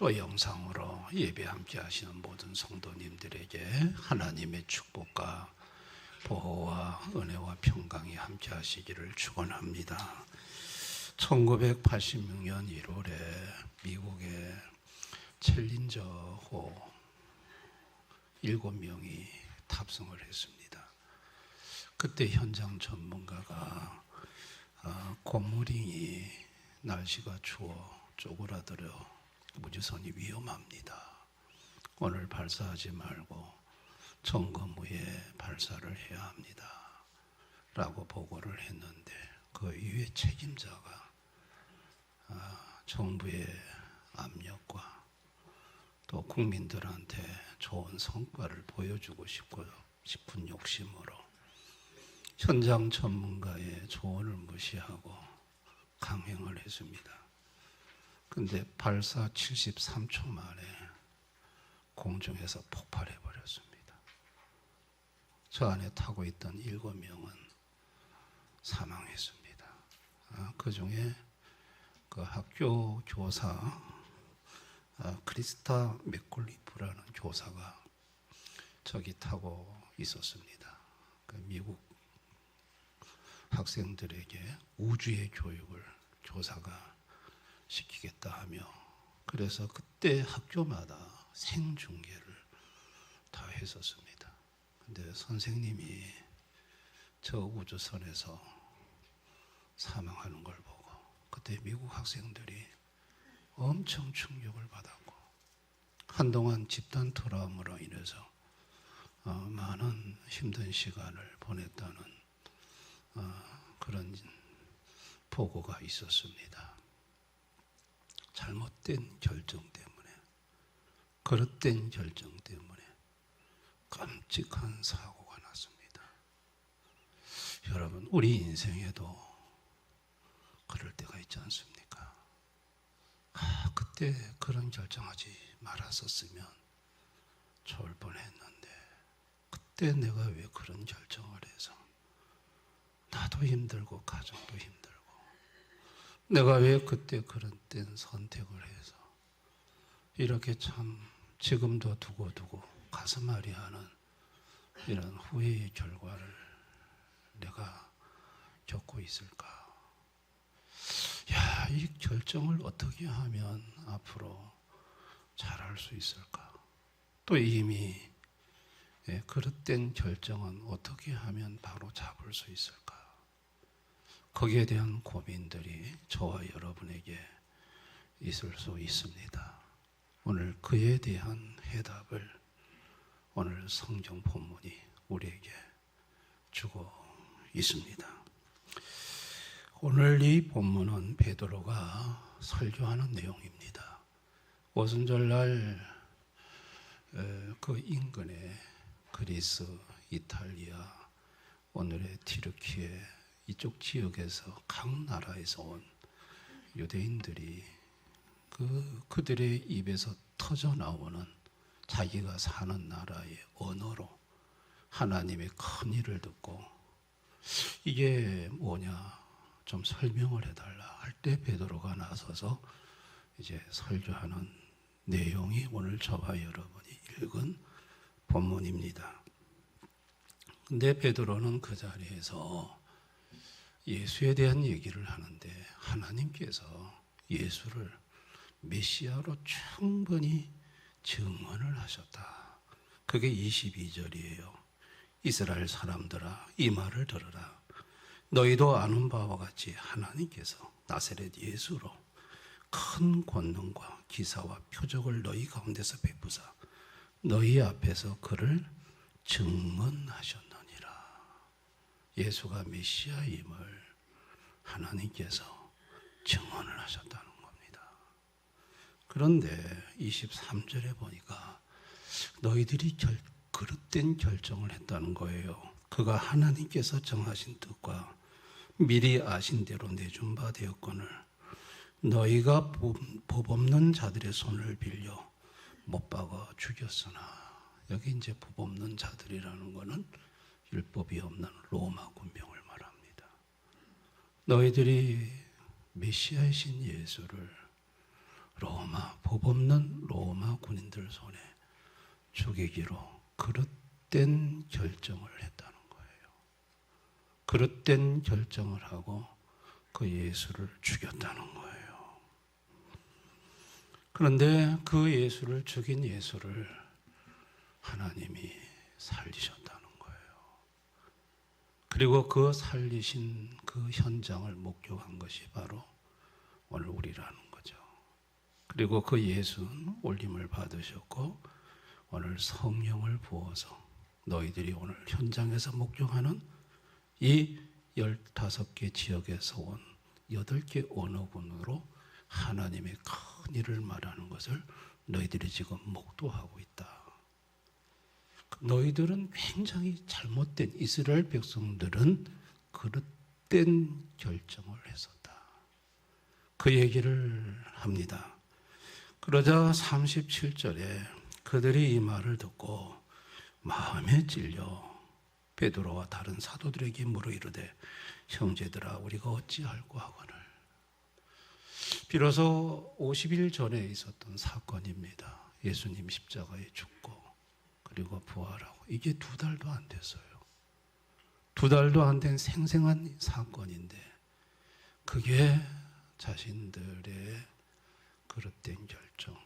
또 영상으로 예배 함께 하시는 모든 성도님들에게 하나님의 축복과 보호와 은혜와 평강이 함께 하시기를 축원합니다. 1986년 1월에 미국의 챌린저호 7명이 탑승을 했습니다. 그때 현장 전문가가 고무링이 날씨가 추워 쪼그라들어 무주선이 위험합니다. 오늘 발사하지 말고 점검 후에 발사를 해야 합니다. 라고 보고를 했는데 그 이후에 책임자가 정부의 압력과 또 국민들한테 좋은 성과를 보여주고 싶은 욕심으로 현장 전문가의 조언을 무시하고 강행을 했습니다. 근데 발사 73초 만에 공중에서 폭발해 버렸습니다. 저 안에 타고 있던 7명은 사망했습니다. 그 중에 그 학교 교사 크리스타 맥콜리프라는 교사가 저기 타고 있었습니다. 그 미국 학생들에게 우주의 교육을 교사가 시키겠다 하며 그래서 그때 학교마다 생중계를 다 했었습니다. 근데 선생님이 저 우주선에서 사망하는 걸 보고 그때 미국 학생들이 엄청 충격을 받았고 한동안 집단 트라우마로 인해서 많은 힘든 시간을 보냈다는 그런 보고가 있었습니다. 잘못된 결정 때문에, 그릇된 결정 때문에 끔찍한 사고가 났습니다. 여러분, 우리 인생에도 그럴 때가 있지 않습니까? 그때 그런 결정하지 말았었으면 좋을 뻔했는데 그때 내가 왜 그런 결정을 해서 나도 힘들고 가정도 힘들고 내가 왜 그때 그런 땐 선택을 해서 이렇게 참 지금도 두고두고 가슴앓이 하는 이런 후회의 결과를 내가 겪고 있을까? 이 결정을 어떻게 하면 앞으로 잘할 수 있을까? 또 이미 그릇된 결정은 어떻게 하면 바로 잡을 수 있을까? 거기에 대한 고민들이 저와 여러분에게 있을 수 있습니다. 오늘 그에 대한 해답을 오늘 성경 본문이 우리에게 주고 있습니다. 오늘 이 본문은 베드로가 설교하는 내용입니다. 오순절날 그 인근의 그리스, 이탈리아, 오늘의 튀르키예 이쪽 지역에서 각 나라에서 온 유대인들이 그들의 입에서 터져 나오는 자기가 사는 나라의 언어로 하나님의 큰 일을 듣고 이게 뭐냐 좀 설명을 해달라 할 때 베드로가 나서서 이제 설교하는 내용이 오늘 저와 여러분이 읽은 본문입니다. 근데 베드로는 그 자리에서 예수에 대한 얘기를 하는데 하나님께서 예수를 메시아로 충분히 증언을 하셨다. 그게 22절이에요. 이스라엘 사람들아 이 말을 들으라. 너희도 아는 바와 같이 하나님께서 나사렛 예수로 큰 권능과 기사와 표적을 너희 가운데서 베푸사 너희 앞에서 그를 증언하셨느니라. 예수가 메시아임을 하나님께서 증언을 하셨다는 겁니다. 그런데 23절에 보니까 너희들이 그릇된 결정을 했다는 거예요. 그가 하나님께서 정하신 뜻과 미리 아신 대로 내준 바 되었거늘 너희가 법 없는 자들의 손을 빌려 못 박아 죽였으나 여기 이제 법 없는 자들이라는 것은 율법이 없는 로마 군병을 말합니다. 너희들이 메시아이신 예수를 법 없는 로마 군인들 손에 죽이기로 그릇된 결정을 했다는 거예요. 그릇된 결정을 하고 그 예수를 죽였다는 거예요. 그런데 그 예수를 죽인 예수를 하나님이 살리셨다는 거예요. 그리고 그 살리신 그 현장을 목격한 것이 바로 오늘 우리라는 거죠. 그리고 그 예수는 올림을 받으셨고 오늘 성령을 부어서 너희들이 오늘 현장에서 목격하는 이 15개 지역에서 온 8개 언어군으로 하나님의 큰 일을 말하는 것을 너희들이 지금 목도하고 있다. 너희들은 굉장히 잘못된, 이스라엘 백성들은 그릇된 결정을 했었다. 그 얘기를 합니다. 그러자 37절에 그들이 이 말을 듣고 마음에 찔려 베드로와 다른 사도들에게 물어 이르되 형제들아 우리가 어찌할꼬 하거늘. 비로소 50일 전에 있었던 사건입니다. 예수님 십자가에 죽고 그리고 부활하고 이게 2달도 안 됐어요. 2달도 안 된 생생한 사건인데 그게 자신들의 그릇된 결정,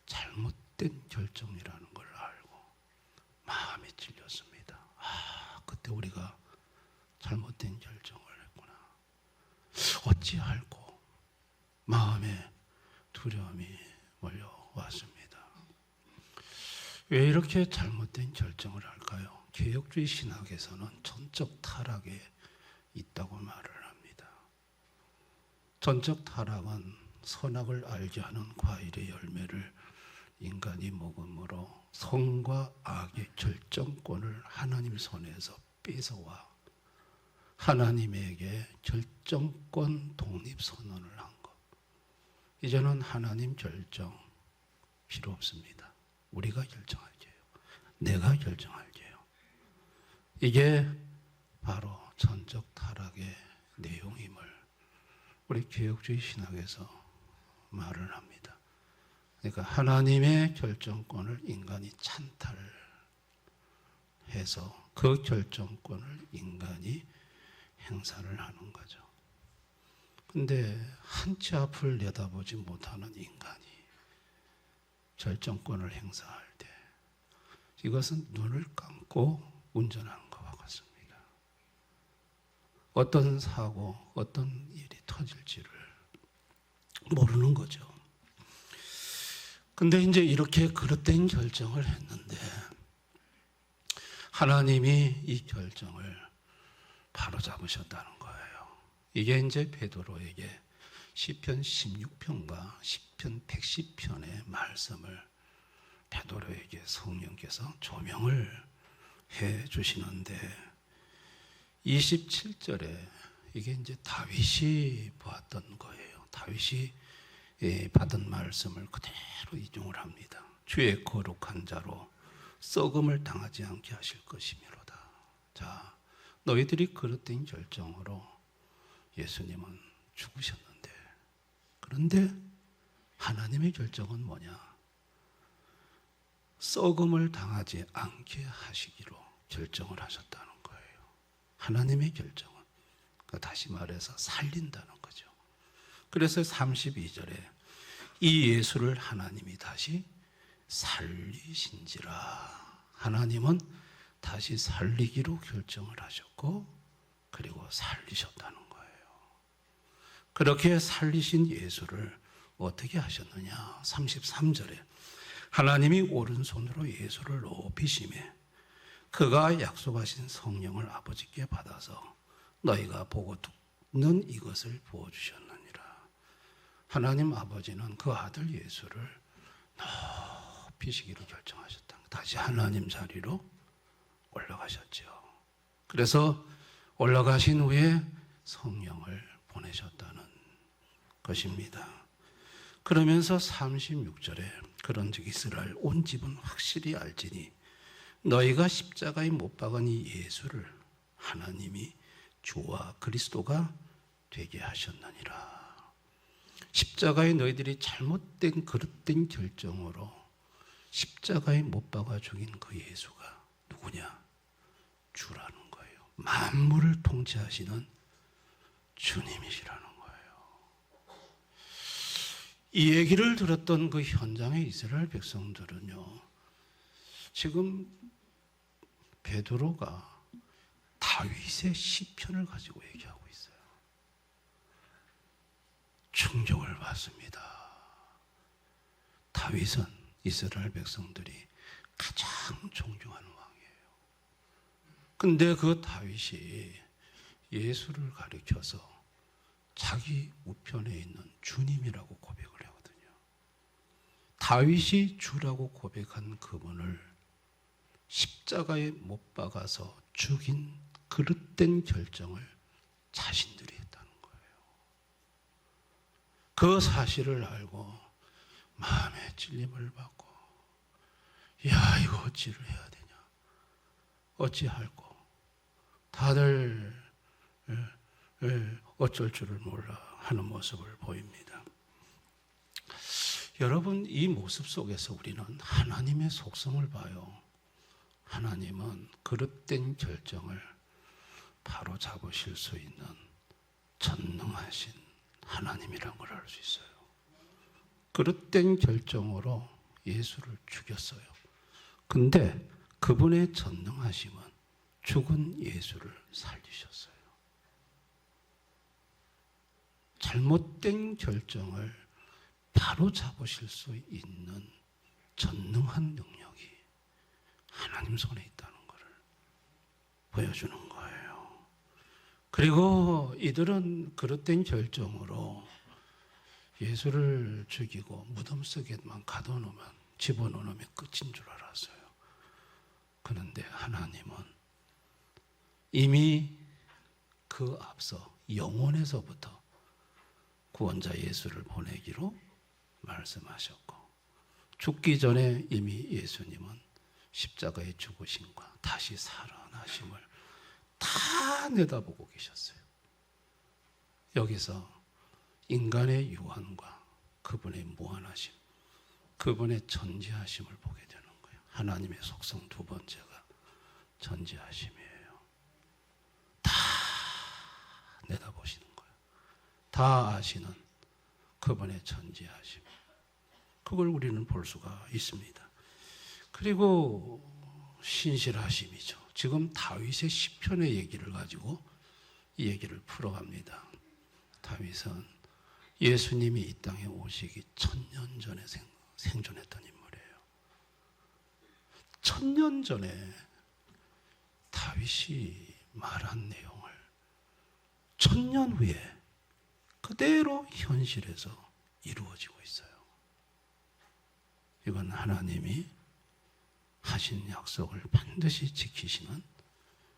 잘못된 결정이라는 걸 알고 마음이 찔렸습니다. 그때 우리가 잘못된 결정을 했구나. 어찌할꼬 마음에 두려움이 몰려왔습니다. 왜 이렇게 잘못된 결정을 할까요? 개혁주의 신학에서는 전적 타락에 있다고 말을 합니다. 전적 타락은 선악을 알게 하는 과일의 열매를 인간이 먹음으로 선과 악의 결정권을 하나님 손에서 뺏어와 하나님에게 결정권 독립 선언을 한 것. 이제는 하나님 결정 필요 없습니다. 우리가 결정할게요. 내가 결정할게요. 이게 바로 전적 타락의 내용임을 우리 개혁주의 신학에서 말을 합니다. 그러니까 하나님의 결정권을 인간이 찬탈해서 그 결정권을 인간이 행사를 하는 거죠. 근데 한치 앞을 내다보지 못하는 인간이 결정권을 행사할 때 이것은 눈을 감고 운전하는 것과 같습니다. 어떤 사고, 어떤 일이 터질지를 모르는 거죠. 근데 이제 이렇게 그릇된 결정을 했는데 하나님이 이 결정을 바로잡으셨다는 거예요. 이게 이제 베드로에게 시편 16편과 시편 110편의 말씀을 베드로에게 성령께서 조명을 해 주시는데 27절에 이게 이제 다윗이 보았던 거예요. 다윗이 받은 말씀을 그대로 인용을 합니다. 주의 거룩한 자로 썩음을 당하지 않게 하실 것이미로다. 자, 너희들이 그릇된 결정으로 예수님은 죽으셨는데 그런데 하나님의 결정은 뭐냐? 썩음을 당하지 않게 하시기로 결정을 하셨다는 거예요. 하나님의 결정은 다시 말해서 살린다는 거죠. 그래서 32절에 이 예수를 하나님이 다시 살리신지라. 하나님은 다시 살리기로 결정을 하셨고 그리고 살리셨다는 거예요. 그렇게 살리신 예수를 어떻게 하셨느냐? 33절에 하나님이 오른손으로 예수를 높이시매 그가 약속하신 성령을 아버지께 받아서 너희가 보고 듣는 이것을 부어주셨느니라. 하나님 아버지는 그 아들 예수를 높이시기로 결정하셨다. 다시 하나님 자리로 올라가셨죠. 그래서 올라가신 후에 성령을 보내셨다는 것입니다. 그러면서 36절에 그런즉 이스라엘 온 집은 확실히 알지니 너희가 십자가에 못 박은 이 예수를 하나님이 주와 그리스도가 되게 하셨느니라. 십자가에 너희들이 잘못된 그릇된 결정으로 십자가에 못 박아 죽인 그 예수가 누구냐? 주라는 거예요. 만물을 통치하시는 주님이시라는 거예요. 이 얘기를 들었던 그 현장의 이스라엘 백성들은요, 지금 베드로가 다윗의 시편을 가지고 얘기하고 있어요. 충격을 받습니다. 다윗은 이스라엘 백성들이 가장 존경하는 왕이에요. 근데 그 다윗이 예수를 가리켜서 자기 우편에 있는 주님이라고 고백을 하거든요. 다윗이 주라고 고백한 그분을 십자가에 못 박아서 죽인 그릇된 결정을 자신들이 했다는 거예요. 그 사실을 알고 마음에 찔림을 받고, 야, 이거 어찌를 해야 되냐, 어찌할꼬, 다들 어쩔 줄을 몰라 하는 모습을 보입니다. 여러분, 이 모습 속에서 우리는 하나님의 속성을 봐요. 하나님은 그릇된 결정을 바로 잡으실 수 있는 전능하신 하나님이라는 걸 알 수 있어요. 그릇된 결정으로 예수를 죽였어요. 근데 그분의 전능하심은 죽은 예수를 살리셨어요. 잘못된 결정을 바로 잡으실 수 있는 전능한 능력이 하나님 손에 있다는 것을 보여주는 거예요. 그리고 이들은 그릇된 결정으로 예수를 죽이고 무덤 속에만 가둬놓으면, 집어넣으면 끝인 줄 알았어요. 그런데 하나님은 이미 그 앞서 영원에서부터 구원자 예수를 보내기로 말씀하셨고, 죽기 전에 이미 예수님은 십자가의 죽으심과 다시 살아나심을 다 내다보고 계셨어요. 여기서 인간의 유한과 그분의 무한하심, 그분의 전지하심을 보게 되는 거예요. 하나님의 속성 두 번째가 전지하심이에요. 다 내다보시는 거예요. 다 아시는 그분의 전지하심, 그걸 우리는 볼 수가 있습니다. 그리고 신실하심이죠. 지금 다윗의 시편의 얘기를 가지고 이 얘기를 풀어갑니다. 다윗은 예수님이 이 땅에 오시기 1000년 전에 생존했던 인물이에요. 1000년 전에 다윗이 말한 내용을 1000년 후에 그대로 현실에서 이루어지고 있어요. 이건 하나님이 하신 약속을 반드시 지키시는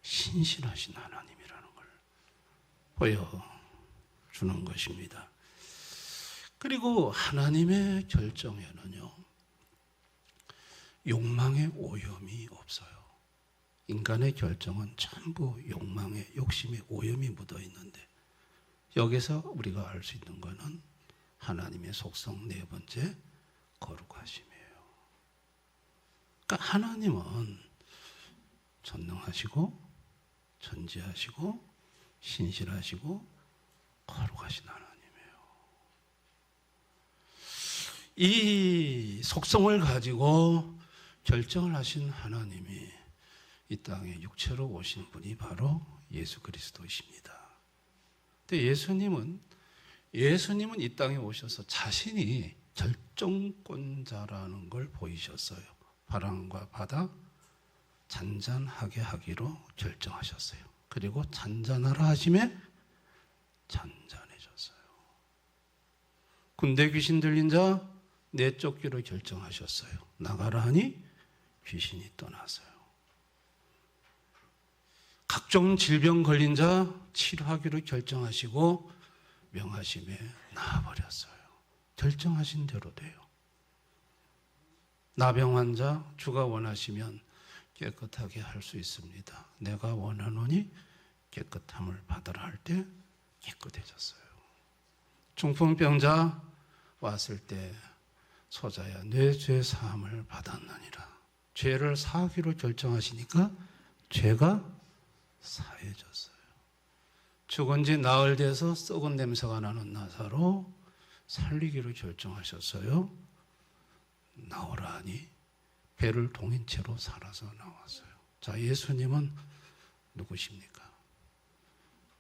신실하신 하나님이라는 걸 보여주는 것입니다. 그리고 하나님의 결정에는요, 욕망의 오염이 없어요. 인간의 결정은 전부 욕망의, 욕심의 오염이 묻어 있는데, 여기서 우리가 알 수 있는 것은 하나님의 속성 네 번째, 거룩하심이에요. 그러니까 하나님은 전능하시고 전지하시고 신실하시고 거룩하신 하나님이에요. 이 속성을 가지고 결정을 하신 하나님이 이 땅에 육체로 오신 분이 바로 예수 그리스도이십니다. 근데 예수님은 이 땅에 오셔서 자신이 결정권자라는 걸 보이셨어요. 바람과 바다 잔잔하게 하기로 결정하셨어요. 그리고 잔잔하라 하심에 잔잔해졌어요. 군대 귀신 들린 자 내쫓기로 결정하셨어요. 나가라 하니 귀신이 떠났어요. 각종 질병 걸린 자 치료하기로 결정하시고 명하심에 나아버렸어요. 결정하신 대로 돼요. 나병 환자 주가 원하시면 깨끗하게 할 수 있습니다. 내가 원하노니 깨끗함을 받으라 할 때 깨끗해졌어요. 중풍병자 왔을 때 소자야 내 죄 사함을 받았느니라. 죄를 사하기로 결정하시니까 죄가 사해졌어요. 죽은 지 나흘 돼서 썩은 냄새가 나는 나사로 살리기로 결정하셨어요. 나오라 하니 배를 동인 채로 살아서 나왔어요. 자, 예수님은 누구십니까?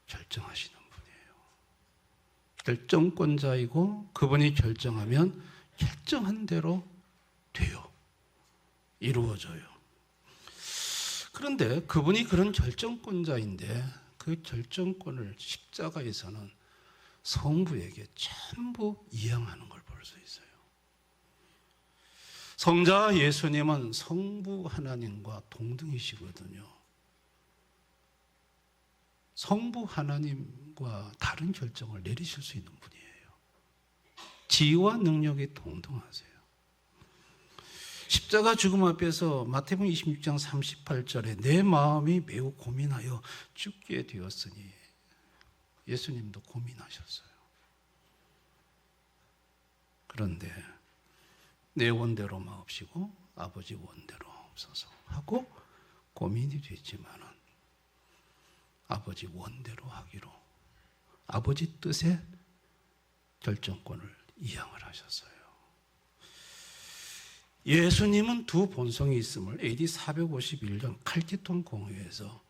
결정하시는 분이에요. 결정권자이고 그분이 결정하면 결정한 대로 돼요. 이루어져요. 그런데 그분이 그런 결정권자인데 그 결정권을 십자가에서는 성부에게 전부 이양하는 걸 볼 수 있어요. 성자 예수님은 성부 하나님과 동등이시거든요. 성부 하나님과 다른 결정을 내리실 수 있는 분이에요. 지위와 능력이 동등하세요. 십자가 죽음 앞에서 마태복음 26장 38절에 내 마음이 매우 고민하여 죽게 되었으니 예수님도 고민하셨어요. 그런데 내 원대로 마옵시고 아버지 원대로 없어서 하고 고민이 됐지만은 아버지 원대로 하기로 아버지 뜻에 결정권을 이양을 하셨어요. 예수님은 두 본성이 있음을 AD 451년 칼키톤 공회에서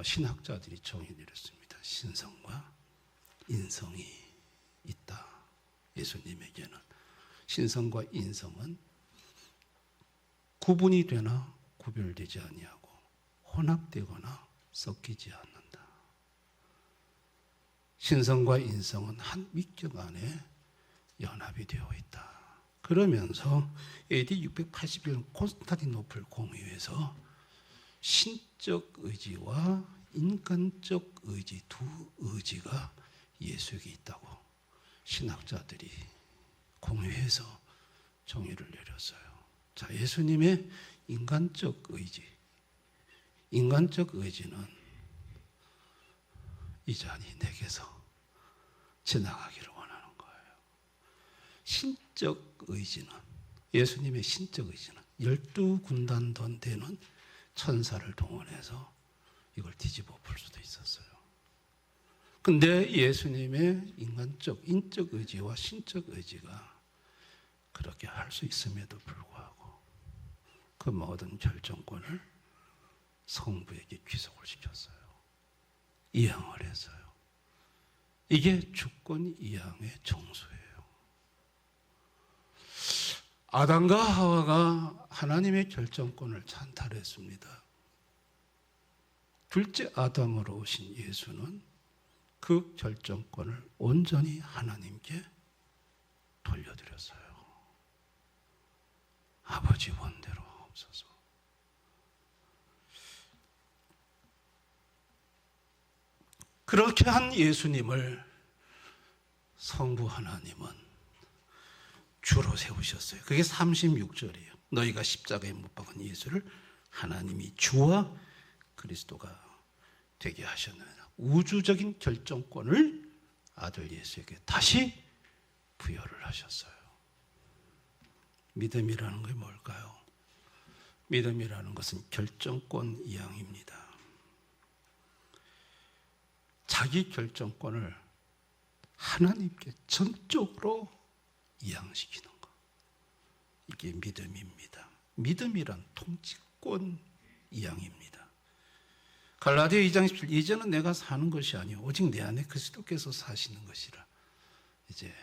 신학자들이 정의 내렸습니다. 신성과 인성이 있다. 예수님에게는 신성과 인성은 구분이 되나 구별되지 아니하고 혼합되거나 섞이지 않는다. 신성과 인성은 한 위격 안에 연합이 되어 있다. 그러면서 AD 681년 콘스탄티노플 공의회에서 신적 의지와 인간적 의지 두 의지가 예수에게 있다고 신학자들이 공회에서 정의를 내렸어요. 자, 예수님의 인간적 의지는 이 잔이 내게서 지나가기를 원하는 거예요. 신적 의지는 예수님의 신적 의지는 12군단 되는 천사를 동원해서 이걸 뒤집어 볼 수도 있었어요. 근데 예수님의 인적 의지와 신적 의지가 그렇게 할 수 있음에도 불구하고 그 모든 결정권을 성부에게 귀속을 시켰어요. 이양을 했어요. 이게 주권 이양의 정수예요. 아담과 하와가 하나님의 결정권을 찬탈했습니다. 둘째 아담으로 오신 예수는 그 결정권을 온전히 하나님께 돌려드렸어요. 아버지 원대로 없어서. 그렇게 한 예수님을 성부 하나님은 주로 세우셨어요. 그게 36절이에요. 너희가 십자가에 못 박은 예수를 하나님이 주와 그리스도가 되게 하셨느니라. 우주적인 결정권을 아들 예수에게 다시 부여를 하셨어요. 믿음이라는 게 뭘까요? 믿음이라는 것은 결정권 이양입니다. 자기 결정권을 하나님께 전적으로 이양시키는 것. 이게 믿음입니다. 믿음이란 통치권 이양입니다. 갈라디아 2장 17 이제는 내가 사는 것이 아니요 오직 내 안에 그리스도께서 사시는 것이라. 이제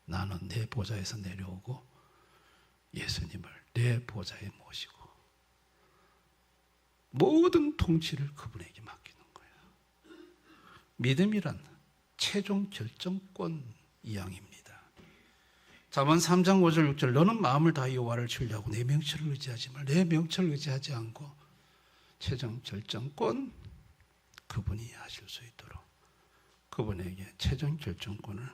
나는 내 보좌에서 내려오고 예수님을 내 보좌에 모시고 모든 통치를 그분에게 맡기는 거예요. 믿음이란 최종 결정권 이양입니다. 잠언 3장 5절 6절 너는 마음을 다하여 여호와를 신뢰하고 내 명철을 의지하지 말. 내 명철을 의지하지 않고 최종 결정권 그분이 하실 수 있도록 그분에게 최종 결정권을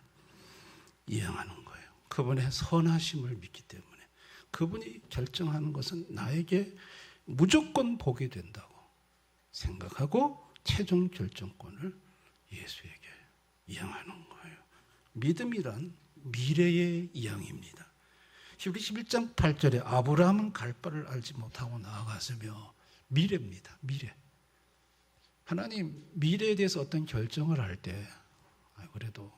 이양하는 거예요. 그분의 선하심을 믿기 때문에 그분이 결정하는 것은 나에게 무조건 보게 된다고 생각하고 최종 결정권을 예수에게 이양하는 거예요. 믿음이란 미래의 이양입니다. 히브리 11장 8절에 아브라함은 갈 바를 알지 못하고 나아갔으며 미래입니다. 미래. 하나님 미래에 대해서 어떤 결정을 할 때 그래도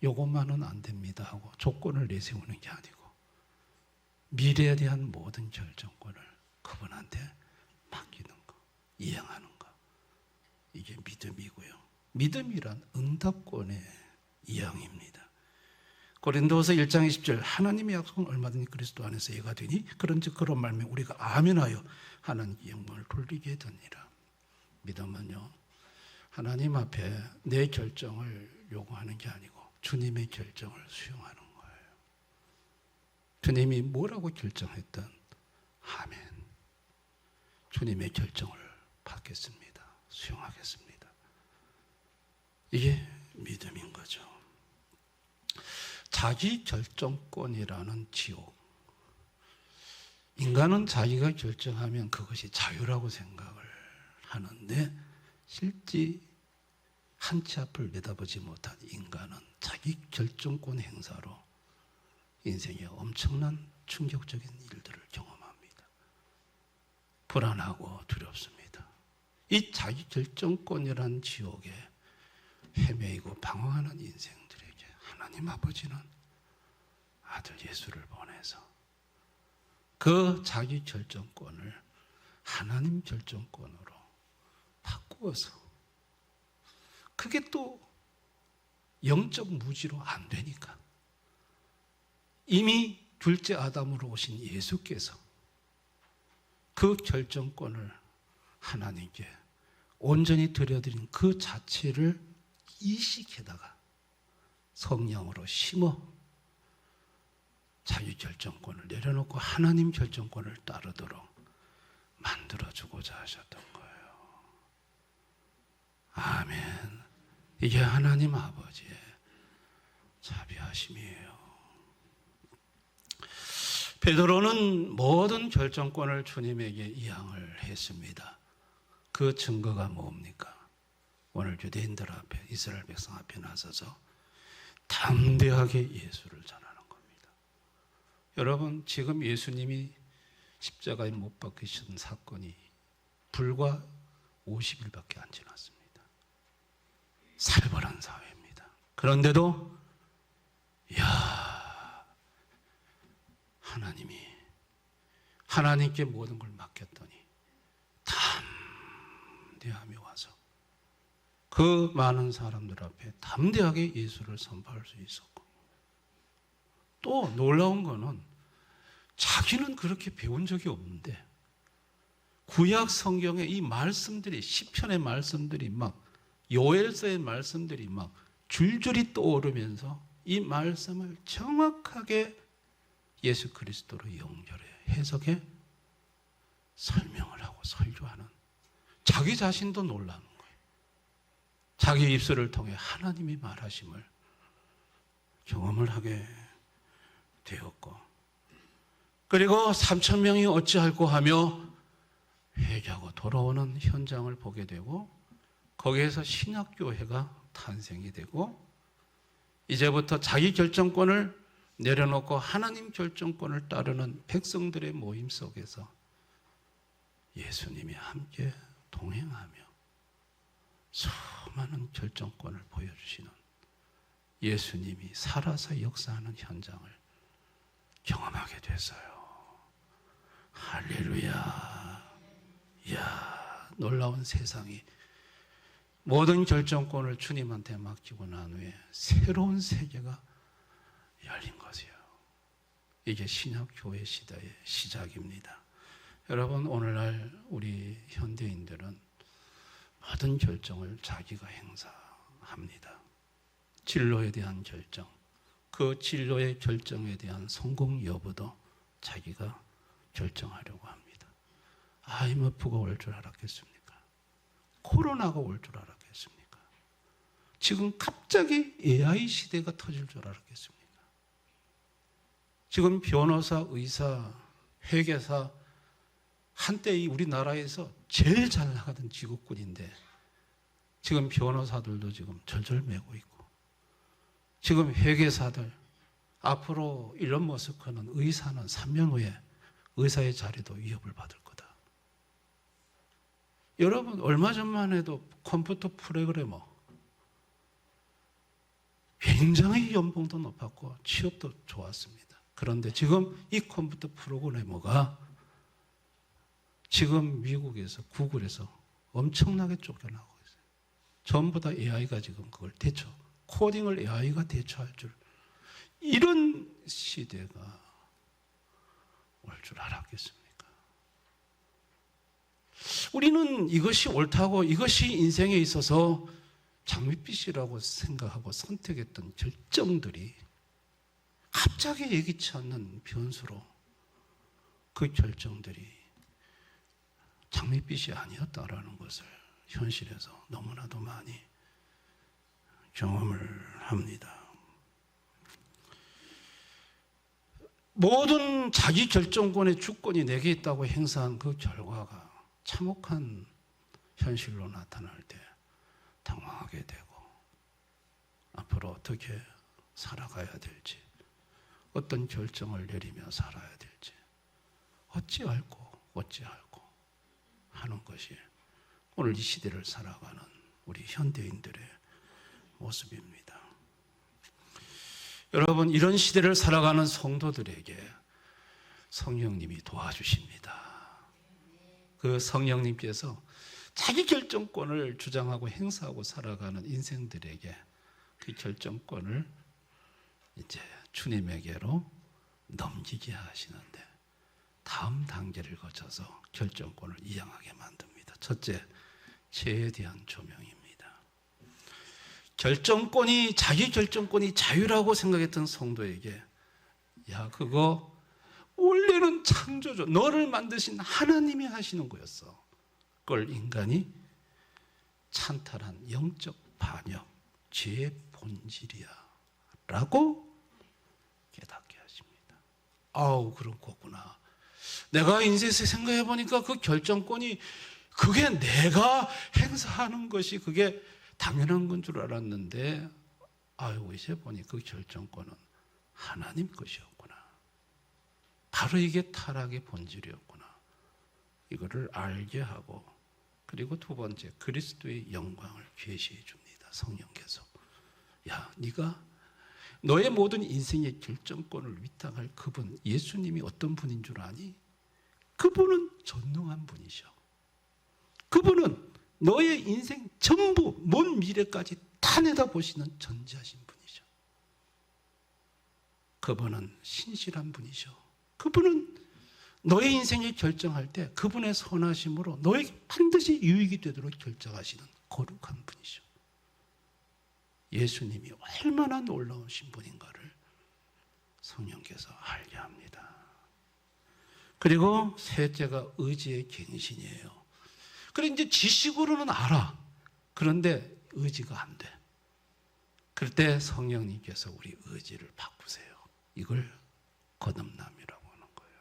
요것만은 안 됩니다 하고 조건을 내세우는 게 아니고 미래에 대한 모든 결정권을 그분한테 맡기는 거, 이양하는 거. 이게 믿음이고요. 믿음이란 응답권의 이양입니다. 고린도서 1장 20절 하나님의 약속은 얼마든지 그리스도 안에서 예가 되니 그런즉 그런 말면 우리가 아멘하여 하나님께 영광을 돌리게 되니라. 믿음은요, 하나님 앞에 내 결정을 요구하는 게 아니고 주님의 결정을 수용하는 거예요. 주님이 뭐라고 결정했든 아멘. 주님의 결정을 받겠습니다. 수용하겠습니다. 이게 믿음인 거죠. 자기 결정권이라는 지옥. 인간은 자기가 결정하면 그것이 자유라고 생각을 하는데 실제 한 치 앞을 내다보지 못한 인간은 자기 결정권 행사로 인생에 엄청난 충격적인 일들을 경험합니다. 불안하고 두렵습니다. 이 자기 결정권이라는 지옥에 헤매이고 방황하는 인생들에게 하나님 아버지는 아들 예수를 보내서 그 자기 결정권을 하나님 결정권으로 바꾸어서 그게 또 영적 무지로 안 되니까 이미 둘째 아담으로 오신 예수께서 그 결정권을 하나님께 온전히 드려드린 그 자체를 이식에다가 성령으로 심어 자기 결정권을 내려놓고 하나님 결정권을 따르도록 만들어주고자 하셨던 거예요. 아멘. 이게 하나님 아버지의 자비하심이에요. 베드로는 모든 결정권을 주님에게 이양을 했습니다. 그 증거가 뭡니까? 오늘 유대인들 앞에, 이스라엘 백성 앞에 나서서 담대하게 예수를 전하는 겁니다. 여러분, 지금 예수님이 십자가에 못 박히신 사건이 불과 50일밖에 안 지났습니다. 살벌한 사회입니다. 그런데도 하나님께 모든 걸 맡겼더니 담대함이 와서 그 많은 사람들 앞에 담대하게 예수를 선포할 수 있었고, 또 놀라운 거는 자기는 그렇게 배운 적이 없는데 구약 성경의 이 말씀들이, 시편의 말씀들이 막, 요엘서의 말씀들이 막 줄줄이 떠오르면서 이 말씀을 정확하게 예수 그리스도로 연결해 해석해 설명을 하고 설교하는, 자기 자신도 놀라는 거예요. 자기 입술을 통해 하나님이 말하심을 경험을 하게 되었고, 그리고 3,000명이 어찌할꼬 하며 회개하고 돌아오는 현장을 보게 되고, 거기에서 신약교회가 탄생이 되고, 이제부터 자기 결정권을 내려놓고 하나님 결정권을 따르는 백성들의 모임 속에서 예수님이 함께 동행하며 수많은 결정권을 보여주시는, 예수님이 살아서 역사하는 현장을 경험하게 됐어요. 할렐루야. 이야, 놀라운 세상이 모든 결정권을 주님한테 맡기고 난 후에 새로운 세계가 열린 것이요. 이게 신약교회 시대의 시작입니다. 여러분, 오늘날 우리 현대인들은 모든 결정을 자기가 행사합니다. 진로에 대한 결정, 그 진로의 결정에 대한 성공 여부도 자기가 결정하려고 합니다. IMF가 올 줄 알았겠습니까? 코로나가 올 줄 알았겠습니까? 지금 갑자기 AI 시대가 터질 줄 알았겠습니까? 지금 변호사, 의사, 회계사, 한때 이 우리나라에서 제일 잘 나가던 직업군인데 지금 변호사들도 지금 절절매고 있고, 지금 회계사들, 앞으로 일론 머스크는 의사는 3년 후에 의사의 자리도 위협을 받을 거다. 여러분, 얼마 전만 해도 컴퓨터 프로그래머 굉장히 연봉도 높았고 취업도 좋았습니다. 그런데 지금 이 컴퓨터 프로그래머가 지금 미국에서 구글에서 엄청나게 쫓겨나고 있어요. 전부 다 AI가 지금 그걸 코딩을 AI가 대처할 줄, 이런 시대가 올 줄 알았겠습니까? 우리는 이것이 옳다고, 이것이 인생에 있어서 장밋빛이라고 생각하고 선택했던 결정들이 갑자기 예기치 않는 변수로 그 결정들이 장밋빛이 아니었다라는 것을 현실에서 너무나도 많이 경험을 합니다. 모든 자기 결정권의 주권이 내게 있다고 행사한 그 결과가 참혹한 현실로 나타날 때 당황하게 되고 앞으로 어떻게 살아가야 될지, 어떤 결정을 내리며 살아야 될지 어찌할꼬 하는 것이 오늘 이 시대를 살아가는 우리 현대인들의 모습입니다. 여러분, 이런 시대를 살아가는 성도들에게 성령님이 도와주십니다. 그 성령님께서 자기 결정권을 주장하고 행사하고 살아가는 인생들에게 그 결정권을 이제 주님에게로 넘기게 하시는데 다음 단계를 거쳐서 결정권을 이양하게 만듭니다. 첫째, 죄에 대한 조명입니다. 자기 결정권이 자유라고 생각했던 성도에게, 야, 그거 원래는 창조주, 너를 만드신 하나님이 하시는 거였어. 그걸 인간이 찬탈한 영적 반역, 죄의 본질이야 라고 깨닫게 하십니다. 아우, 그런 거구나. 내가 인생에서 생각해 보니까 그 결정권이 그게 내가 행사하는 것이 그게 당연한 건 줄 알았는데, 아유, 이제 보니 그 결정권은 하나님 것이었구나. 바로 이게 타락의 본질이었구나. 이거를 알게 하고, 그리고 두 번째, 그리스도의 영광을 계시해 줍니다. 성령께서. 야, 네가 너의 모든 인생의 결정권을 위탁할 그분, 예수님이 어떤 분인 줄 아니? 그분은 전능한 분이셔. 그분은 너의 인생 전부, 먼 미래까지 다 내다보시는 전지하신 분이셔. 그분은 신실한 분이셔. 그분은 너의 인생을 결정할 때 그분의 선하심으로 너에게 반드시 유익이 되도록 결정하시는 거룩한 분이셔. 예수님이 얼마나 놀라우신 분인가를 성령께서 알게 합니다. 그리고 셋째가 의지의 갱신이에요. 그래, 이제 지식으로는 알아. 그런데 의지가 안 돼. 그럴 때 성령님께서 우리 의지를 바꾸세요. 이걸 거듭남이라고 하는 거예요.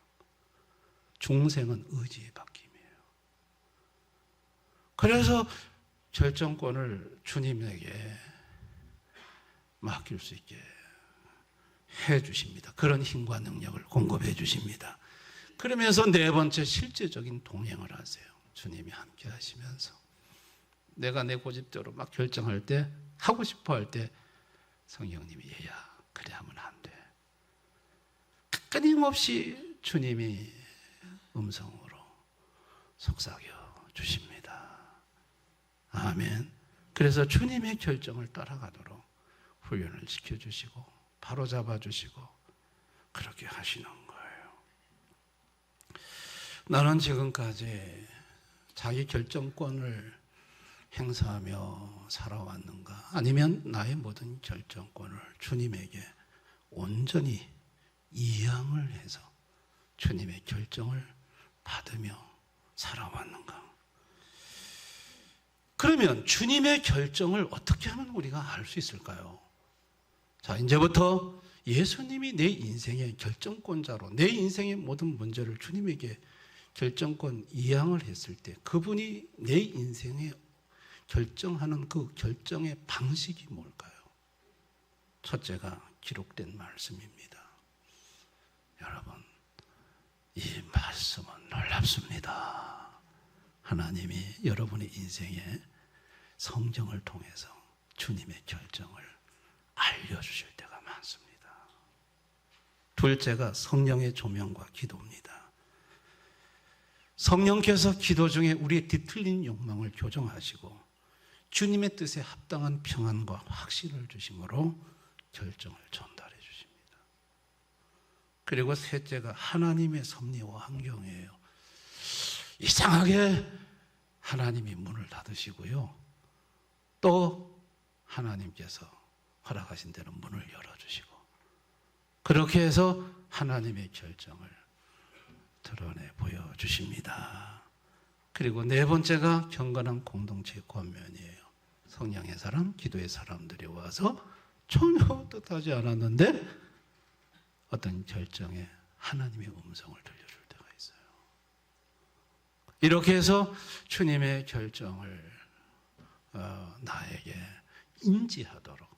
중생은 의지의 바뀜이에요. 그래서 결정권을 주님에게 맡길 수 있게 해 주십니다. 그런 힘과 능력을 공급해 주십니다. 그러면서 네 번째, 실제적인 동행을 하세요. 주님이 함께 하시면서 내가 내 고집대로 막 결정할 때, 하고 싶어 할 때 성령님이, 얘야, 그래 하면 안 돼. 끊임없이 주님이 음성으로 속삭여 주십니다. 아멘. 그래서 주님의 결정을 따라가도록 훈련을 시켜주시고 바로잡아 주시고 그렇게 하시는 거예요. 나는 지금까지 자기 결정권을 행사하며 살아왔는가? 아니면 나의 모든 결정권을 주님에게 온전히 이양을 해서 주님의 결정을 받으며 살아왔는가? 그러면 주님의 결정을 어떻게 하면 우리가 알 수 있을까요? 자, 이제부터 예수님이 내 인생의 결정권자로, 내 인생의 모든 문제를 주님에게 결정권 이양을 했을 때 그분이 내 인생에 결정하는 그 결정의 방식이 뭘까요? 첫째가 기록된 말씀입니다. 여러분, 이 말씀은 놀랍습니다. 하나님이 여러분의 인생에 성경을 통해서 주님의 결정을 알려주실 때가 많습니다. 둘째가 성령의 조명과 기도입니다. 성령께서 기도 중에 우리의 뒤틀린 욕망을 교정하시고 주님의 뜻에 합당한 평안과 확신을 주심으로 결정을 전달해 주십니다. 그리고 셋째가 하나님의 섭리와 환경이에요. 이상하게 하나님이 문을 닫으시고요, 또 하나님께서 허락하신 대로 문을 열어주시고, 그렇게 해서 하나님의 결정을 드러내 보여주십니다. 그리고 네 번째가 경건한 공동체의 권면이에요. 성령의 사람, 기도의 사람들이 와서 전혀 뜻하지 않았는데 어떤 결정에 하나님의 음성을 들려줄 때가 있어요. 이렇게 해서 주님의 결정을 나에게 인지하도록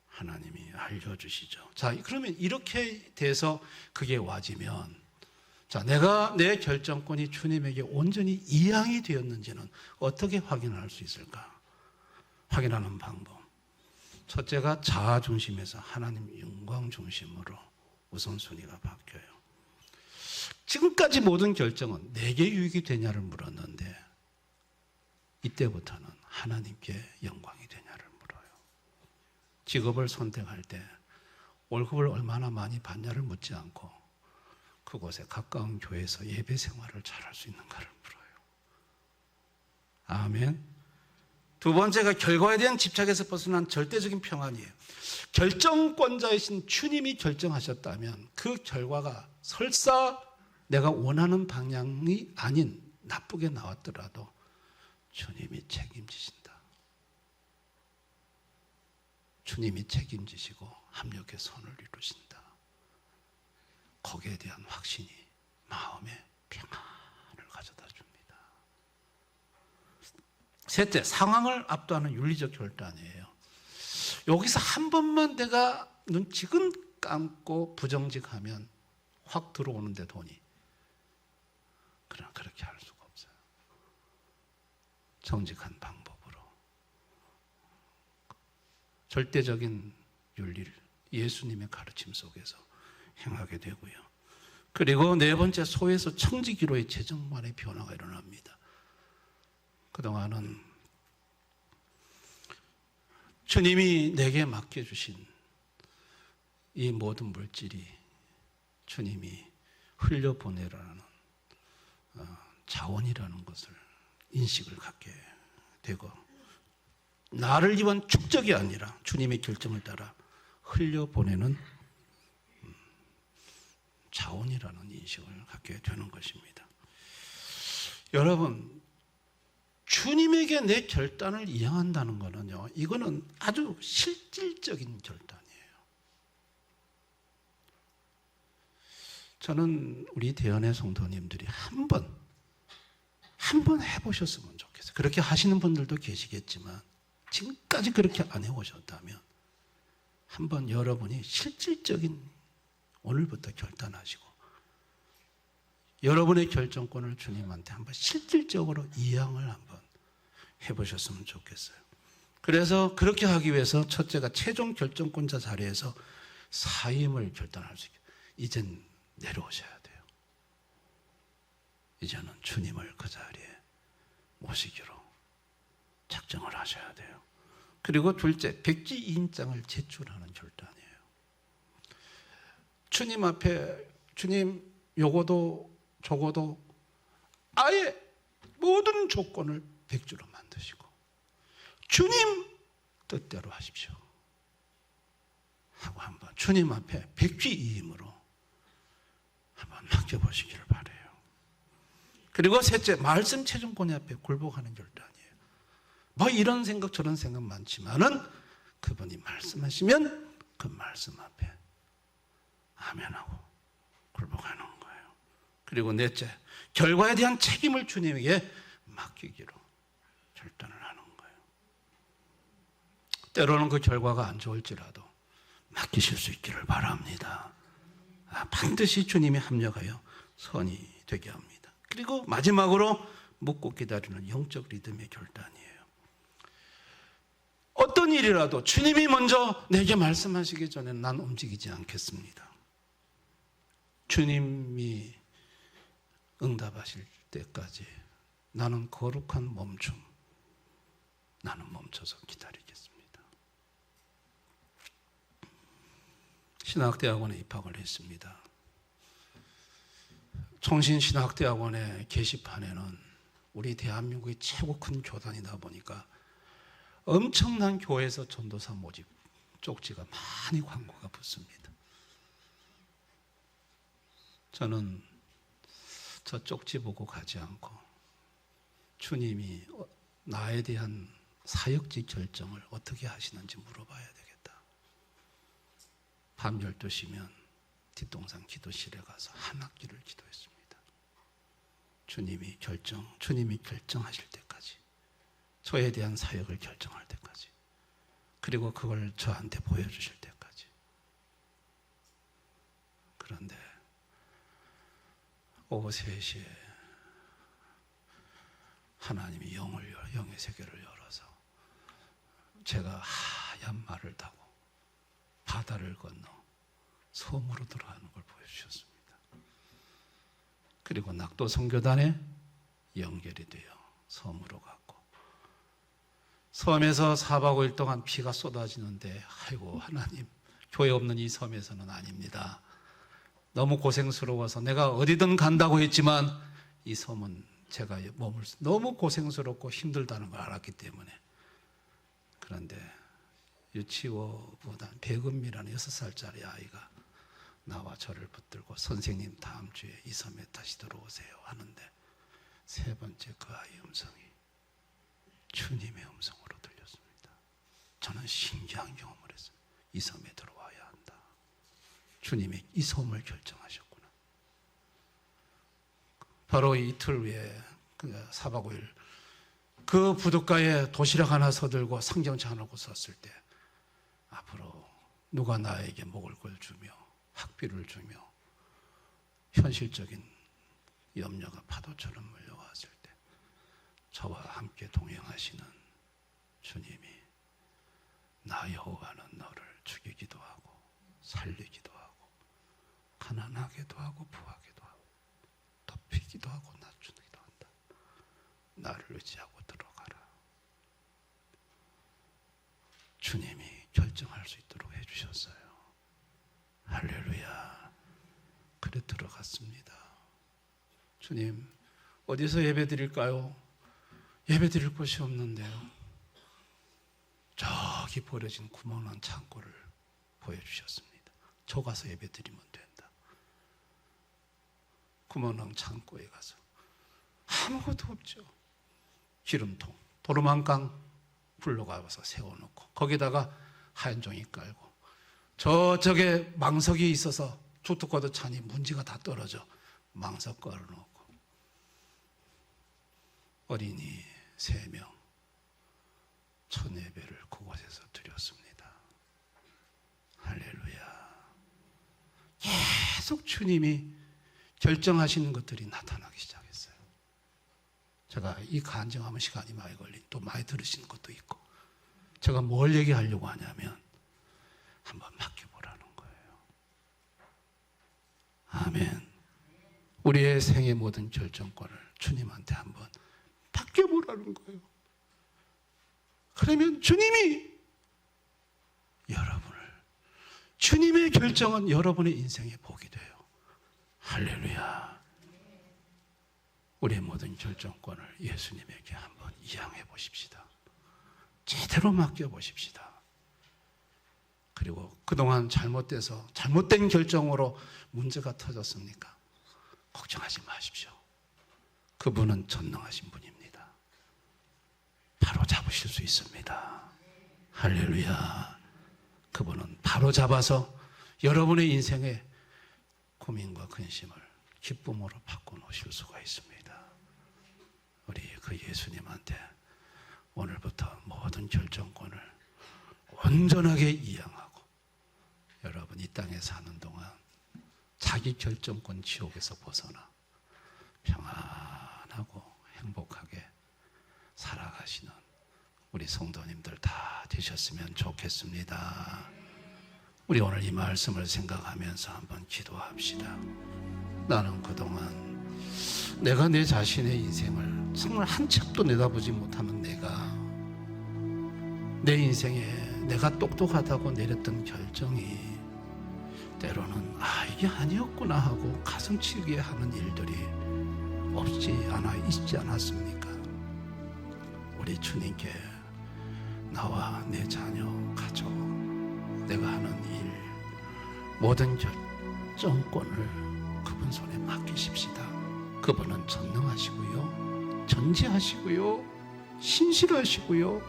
하나님이 알려주시죠. 자, 그러면 이렇게 돼서 그게 와지면, 자, 내가 내 결정권이 주님에게 온전히 이양이 되었는지는 어떻게 확인할 수 있을까? 확인하는 방법. 첫째가 자아 중심에서 하나님 영광 중심으로 우선순위가 바뀌어요. 지금까지 모든 결정은 내게 유익이 되냐를 물었는데 이때부터는 하나님께 영광이 되냐를 물어요. 직업을 선택할 때 월급을 얼마나 많이 받냐를 묻지 않고 그곳에 가까운 교회에서 예배 생활을 잘할 수 있는가를 물어요. 아멘. 두 번째가 결과에 대한 집착에서 벗어난 절대적인 평안이에요. 결정권자이신 주님이 결정하셨다면 그 결과가 설사 내가 원하는 방향이 아닌 나쁘게 나왔더라도 주님이 책임지신다. 주님이 책임지시고 합력의 선을 이루신다. 거기에 대한 확신이 마음에 평안을 가져다 줍니다. 셋째, 상황을 압도하는 윤리적 결단이에요. 여기서 한 번만 내가 눈 지금 감고 부정직하면 확 들어오는데 돈이. 그러나 그렇게 할 수가 없어요. 정직한 방법으로 절대적인 윤리를 예수님의 가르침 속에서 행하게 되고요. 그리고 네 번째, 소에서 청지기로의 재정만의 변화가 일어납니다. 그동안은 주님이 내게 맡겨주신 이 모든 물질이 주님이 흘려보내라는 자원이라는 것을 인식을 갖게 되고, 나를 위한 축적이 아니라 주님의 결정을 따라 흘려보내는 자원이라는 인식을 갖게 되는 것입니다. 여러분, 주님에게 내 결단을 이양한다는 것은요, 이거는 아주 실질적인 결단이에요. 저는 우리 대연의 성도님들이 한 번 해보셨으면 좋겠어요. 그렇게 하시는 분들도 계시겠지만 지금까지 그렇게 안 해오셨다면 한번 여러분이 실질적인 오늘부터 결단하시고 여러분의 결정권을 주님한테 한번 실질적으로 이양을 한번 해보셨으면 좋겠어요. 그래서 그렇게 하기 위해서 첫째가 최종 결정권자 자리에서 사임을 결단할 수 있게, 이젠 내려오셔야 돼요. 이제는 주님을 그 자리에 모시기로 작정을 하셔야 돼요. 그리고 둘째, 백지이인장을 제출하는 결단이에요. 주님 앞에 주님 요거도 저거도 아예 모든 조건을 백주로 만드시고 주님 뜻대로 하십시오 하고 한번 주님 앞에 백지이임으로 한번 맡겨보시기를 바라요. 그리고 셋째, 말씀 최종권의 앞에 굴복하는 결단이에요. 뭐 이런 생각 저런 생각 많지만은 그분이 말씀하시면 그 말씀 앞에 아멘하고 굴복하는 거예요. 그리고 넷째, 결과에 대한 책임을 주님에게 맡기기로 결단을 하는 거예요. 때로는 그 결과가 안 좋을지라도 맡기실 수 있기를 바랍니다. 반드시 주님이 합력하여 선이 되게 합니다. 그리고 마지막으로 묻고 기다리는 영적 리듬의 결단이에요. 어떤 일이라도 주님이 먼저 내게 말씀하시기 전에 난 움직이지 않겠습니다. 주님이 응답하실 때까지 나는 거룩한 멈춤, 나는 멈춰서 기다리겠습니다. 신학대학원에 입학을 했습니다. 총신신학대학원의 게시판에는 우리 대한민국의 최고 큰 교단이다 보니까 엄청난 교회에서 전도사 모집 쪽지가 많이 광고가 붙습니다. 저는 저 쪽지 보고 가지 않고 주님이 나에 대한 사역직 결정을 어떻게 하시는지 물어봐야 되겠다. 밤 12시면 뒷동산 기도실에 가서 한 학기를 기도했습니다. 주님이 결정하실 때까지, 저에 대한 사역을 결정할 때까지, 그리고 그걸 저한테 보여주실 때까지. 그런데 오후 3시에 하나님이 영의 세계를 열어서 제가 하얀 말을 타고 바다를 건너 섬으로 들어가는 걸 보여주셨습니다. 그리고 낙도 선교단에 연결이 되어 섬으로 갔고, 섬에서 4박 5일 동안 비가 쏟아지는데, 아이고 하나님, 교회 없는 이 섬에서는 아닙니다. 너무 고생스러워서 내가 어디든 간다고 했지만 이 섬은 제가 너무 고생스럽고 힘들다는 걸 알았기 때문에. 그런데 유치원보다 백은미라는 6살짜리 아이가 나와 저를 붙들고 선생님 다음 주에 이 섬에 다시 들어오세요 하는데, 세 번째 그 아이의 음성이 주님의 음성으로 들렸습니다. 저는 신기한 경험을 했어요. 이 섬에 들어와야 한다. 주님이 이 섬을 결정하셨구나. 바로 이틀 후에 4박 5일 그 부둣가에 도시락 하나 서들고 상경차 하나 썼을 때, 앞으로 누가 나에게 먹을 걸 주며 학비를 주며 현실적인 염려가 파도처럼 몰려왔을 때, 저와 함께 동행하시는 주님이 나 여호와는 너를 죽이기도 하고 살리기도 하고 가난하게도 하고 부하게도 하고 덮이기도 하고 낮추기도 한다. 나를 의지하고 들어가라. 주님이 결정할 수 있도록 해주셨어요. 할렐루야. 그래 들어갔습니다. 주님, 어디서 예배 드릴까요? 예배 드릴 곳이 없는데요. 저기 버려진 구멍난 창고를 보여주셨습니다. 저 가서 예배 드리면 된다. 구멍난 창고에 가서 아무것도 없죠. 기름통, 도루망강 불러가서 세워놓고 거기다가 하얀 종이 깔고, 저쪽에 망석이 있어서 주특과도 차니 문지가 다 떨어져 망석 깔아놓고 어린이 3명 첫 예배를 그곳에서 드렸습니다. 할렐루야. 계속 주님이 결정하시는 것들이 나타나기 시작했어요. 제가 이 간증하면 시간이 많이 걸린, 또 많이 들으시는 것도 있고, 제가 뭘 얘기하려고 하냐면 한번 맡겨보라는 거예요. 아멘. 우리의 생의 모든 결정권을 주님한테 한번 맡겨보라는 거예요. 그러면 주님이 주님의 결정은 여러분의 인생의 복이 돼요. 할렐루야. 우리의 모든 결정권을 예수님에게 한번 이양해 보십시다. 제대로 맡겨 보십시다. 그리고 그동안 잘못된 결정으로 문제가 터졌습니까? 걱정하지 마십시오. 그분은 전능하신 분입니다. 바로 잡으실 수 있습니다. 할렐루야. 그분은 바로 잡아서 여러분의 인생의 고민과 근심을 기쁨으로 바꿔놓으실 수가 있습니다. 우리 그 예수님한테 오늘부터 모든 결정권을 온전하게 이양하고 여러분 이 땅에 사는 동안 자기 결정권 지옥에서 벗어나 평안하고 행복하게 살아가시는 우리 성도님들 다 되셨으면 좋겠습니다. 우리 오늘 이 말씀을 생각하면서 한번 기도합시다. 나는 그동안 내가 내 자신의 인생을 정말 한 척도 내다보지 못하는 내 인생에 내가 똑똑하다고 내렸던 결정이 때로는 이게 아니었구나 하고 가슴 치게 하는 일들이 있지 않았습니까? 우리 주님께 나와 내 자녀, 가족, 내가 하는 일, 모든 결정권을 그분 손에 맡기십시다. 그분은 전능하시고요, 전지하시고요, 신실하시고요,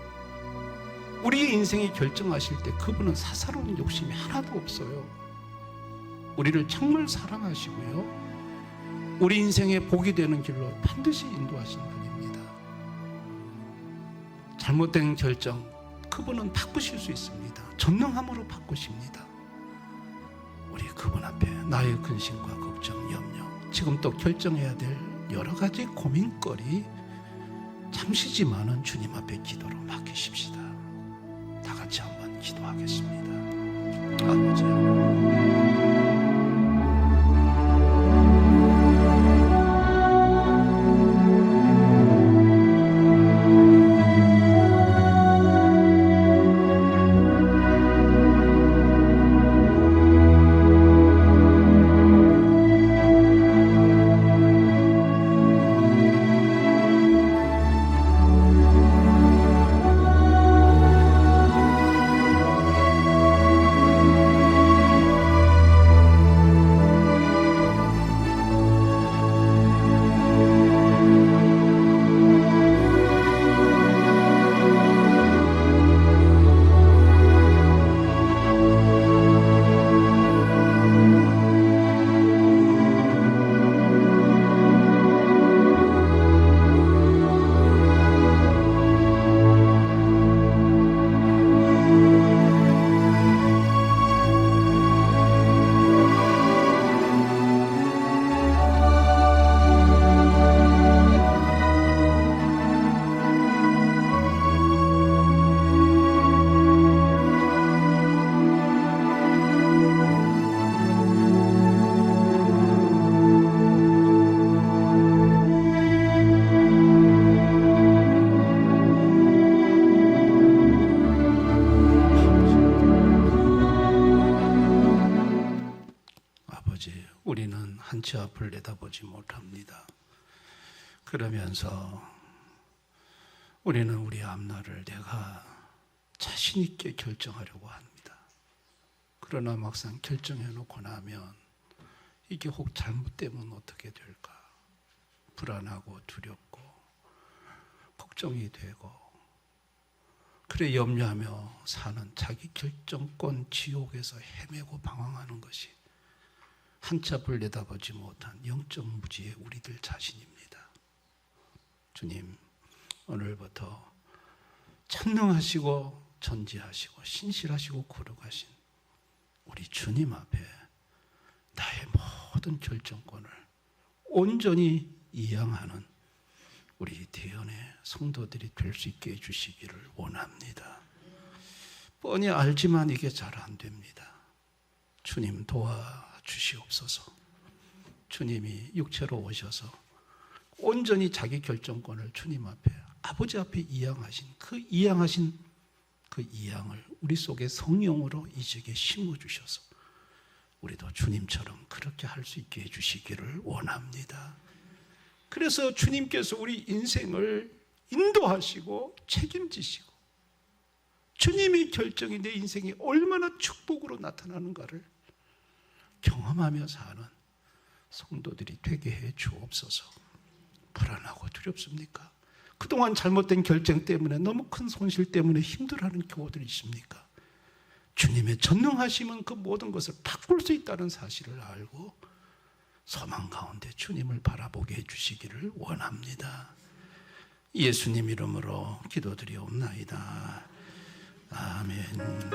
우리의 인생이 결정하실 때 그분은 사사로운 욕심이 하나도 없어요. 우리를 정말 사랑하시고요, 우리 인생의 복이 되는 길로 반드시 인도하시는 분입니다. 잘못된 결정 그분은 바꾸실 수 있습니다. 전능함으로 바꾸십니다. 우리 그분 앞에 나의 근심과 걱정, 염려, 지금 또 결정해야 될 여러 가지 고민거리 잠시지만은 주님 앞에 기도로 맡기십시다. 다 같이 한번 기도하겠습니다. 아버지, 우리는 한치 앞을 내다보지 못합니다. 그러면서 우리는 우리 앞날을 내가 자신 있게 결정하려고 합니다. 그러나 막상 결정해놓고 나면 이게 혹 잘못되면 어떻게 될까? 불안하고 두렵고 걱정이 되고, 그래 염려하며 사는 자기 결정권 지옥에서 헤매고 방황하는 것이 한치 앞을 내다보지 못한 영적 무지의 우리들 자신입니다. 주님, 오늘부터 전능하시고 전지하시고 신실하시고 거룩하신 우리 주님 앞에 나의 모든 결정권을 온전히 이양하는 우리 대연의 성도들이 될 수 있게 해주시기를 원합니다. 뻔히 알지만 이게 잘 안 됩니다. 주님 도와주시옵소서. 주님이 육체로 오셔서 온전히 자기 결정권을 주님 앞에, 아버지 앞에 이양하신 그 이양을 우리 속에 성령으로 이제게 심어주셔서 우리도 주님처럼 그렇게 할 수 있게 해주시기를 원합니다. 그래서 주님께서 우리 인생을 인도하시고 책임지시고 주님의 결정이 내 인생이 얼마나 축복으로 나타나는가를 경험하며 사는 성도들이 되게 해 주옵소서. 불안하고 두렵습니까? 그동안 잘못된 결정 때문에, 너무 큰 손실 때문에 힘들어하는 교우들이 있습니까? 주님의 전능하심은 그 모든 것을 바꿀 수 있다는 사실을 알고 소망 가운데 주님을 바라보게 해주시기를 원합니다. 예수님 이름으로 기도드리옵나이다. 아멘.